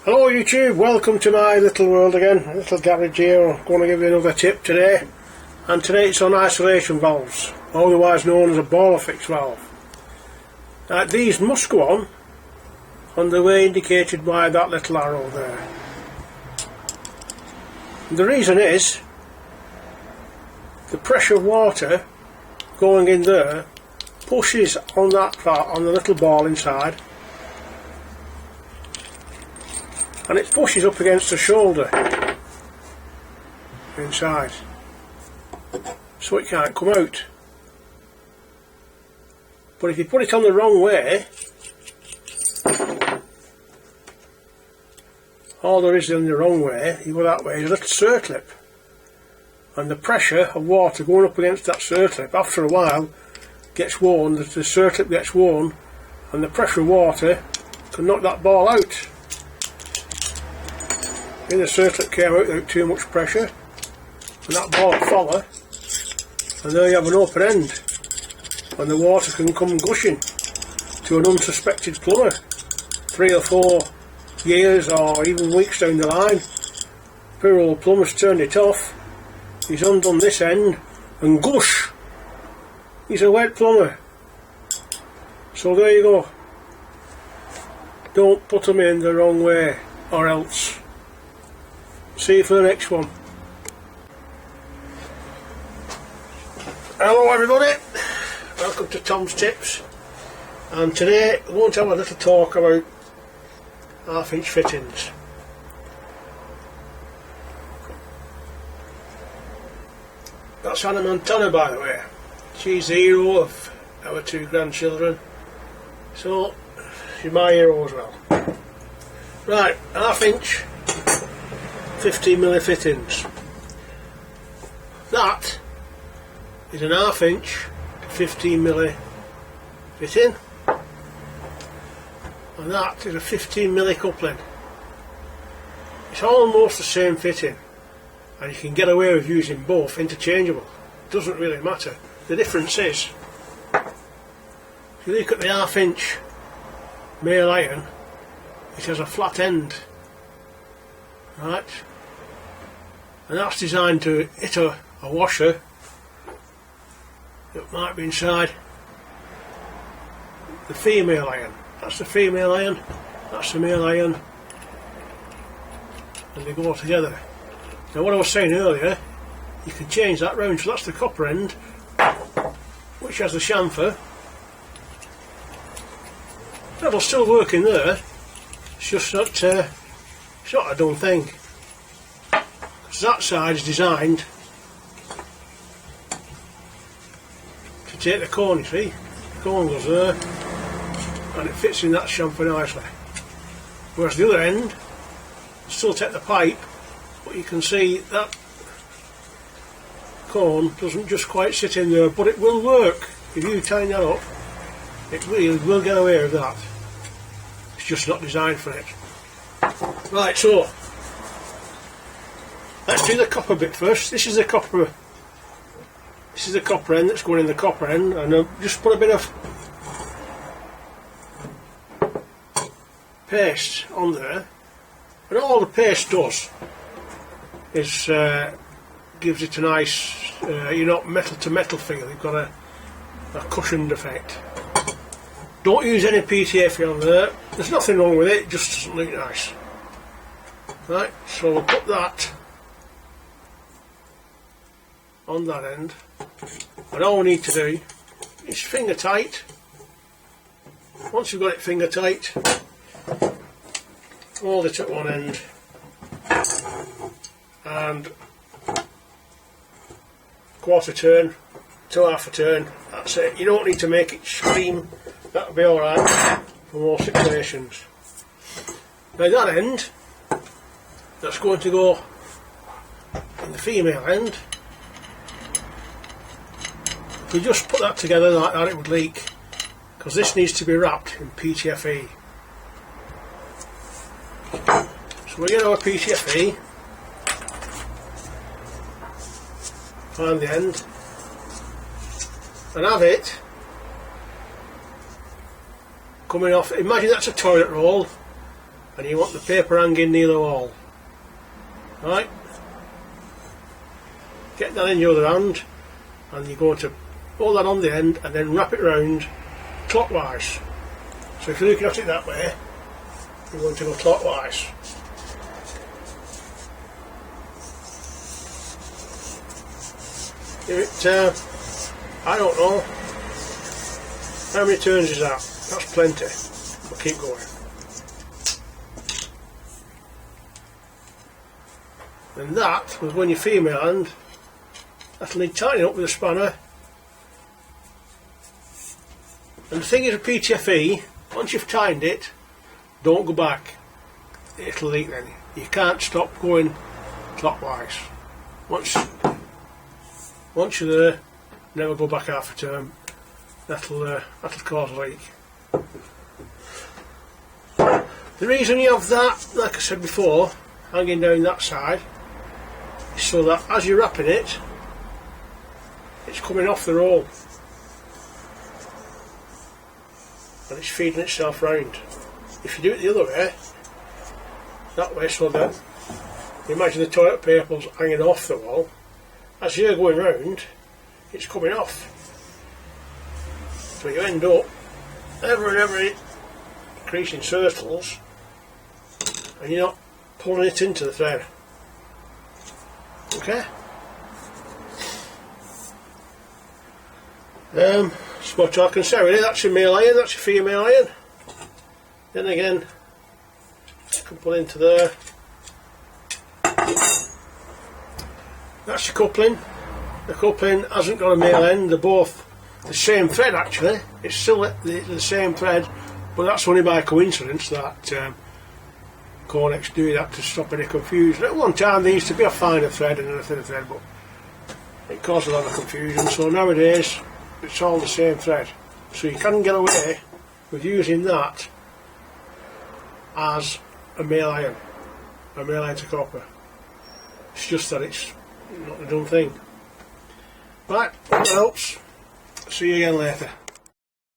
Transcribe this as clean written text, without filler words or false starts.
Hello YouTube, welcome to my little world again, a little garage here. I'm going to give you another tip today, and today it's on isolation valves, otherwise known as a ballofix valve. Now, these must go on the way indicated by that little arrow there. And the reason is the pressure of water going in there pushes on that part, on the little ball inside, and it pushes up against the shoulder inside, so it can't come out. But if you put it on the wrong way, all there is in the wrong way, you go that way, is a little circlip, and the pressure of water going up against that circlip after a while gets worn, the circlip gets worn, and the pressure of water can knock that ball out. Then the circlip came out without too much pressure, and that ball will follow, and there you have an open end, and the water can come gushing to an unsuspected plumber 3 or 4 years or even weeks down the line. Poor old plumber's turned it off, he's undone this end, and gush! He's a wet plumber. So there you go. Don't put them in the wrong way, or else. See you for the next one. Hello everybody, welcome to Tom's Tips, and today I want to have a little talk about 1/2 inch fittings. That's Hannah Montana, by the way. She's the hero of our 2 grandchildren, so she's my hero as well. Right, 1/2 inch 15mm fittings. That is an 1/2 inch 15mm fitting, and that is a 15mm coupling. It's almost the same fitting, and you can get away with using both interchangeable. It doesn't really matter. The difference is, if you look at the 1/2 inch male iron, it has a flat end, right? And that's designed to hit a washer that might be inside the female iron. That's the female iron, that's the male iron, and they go together. Now, what I was saying earlier, you can change that round, so that's the copper end, which has the chamfer. That'll still work in there, it's just not it's not a done thing. That side is designed to take the cone, you see. The cone goes there and it fits in that chamfer nicely. Whereas the other end, still take the pipe, but you can see that cone doesn't just quite sit in there, but it will work. If you tighten that up, it really will get away with that. It's just not designed for it. Right, so let's do the copper bit first. This is the copper end that's going in the copper end, and I'll just put a bit of paste on there. And all the paste does is gives it a nice, metal to metal feel. You've got a cushioned effect. Don't use any PTFE on there. There's nothing wrong with it. It just doesn't look nice. Right, so we'll put that on that end, and all we need to do is finger tight. Once you've got it finger tight, hold it at one end and quarter turn to half a turn. That's it. You don't need to make it scream. That'll be alright for more situations. Now that end that's going to go in the female end, if we just put that together like that, it would leak, because this needs to be wrapped in PTFE. So we get our PTFE, find the end, and have it coming off. Imagine that's a toilet roll, and you want the paper hanging near the wall. Right, get that in your other hand, and you're going to hold that on the end and then wrap it round clockwise. So if you're looking at it that way, you're going to go clockwise. Give it, I don't know, how many turns is that? That's plenty. We'll keep going. And that was when your female hand, that'll need tightening up with a spanner. And the thing is, a PTFE, once you've tightened it, don't go back. It'll leak then. You can't stop going clockwise. Once you're there, never go back half a turn. That'll cause a leak. The reason you have that, like I said before, hanging down that side, is so that as you're wrapping it, it's coming off the roll and it's feeding itself round. If you do it the other way, that way, so that imagine the toilet paper's hanging off the wall, as you're going round, it's coming off. So you end up every creasing circles, and you're not pulling it into the thread. Okay? That's what I can say really. That's your male iron, that's your female iron. Then again, I can put into there. That's your coupling. The coupling hasn't got a male end, they're both the same thread actually. It's still the same thread, but that's only by coincidence that Cornex do that to stop any confusion. At one time there used to be a finer thread and a thinner thread, but it caused a lot of confusion, so nowadays it's all the same thread. So you can get away with using that as a male iron to copper. It's just that it's not the done thing. Right, hope that helps. See you again later.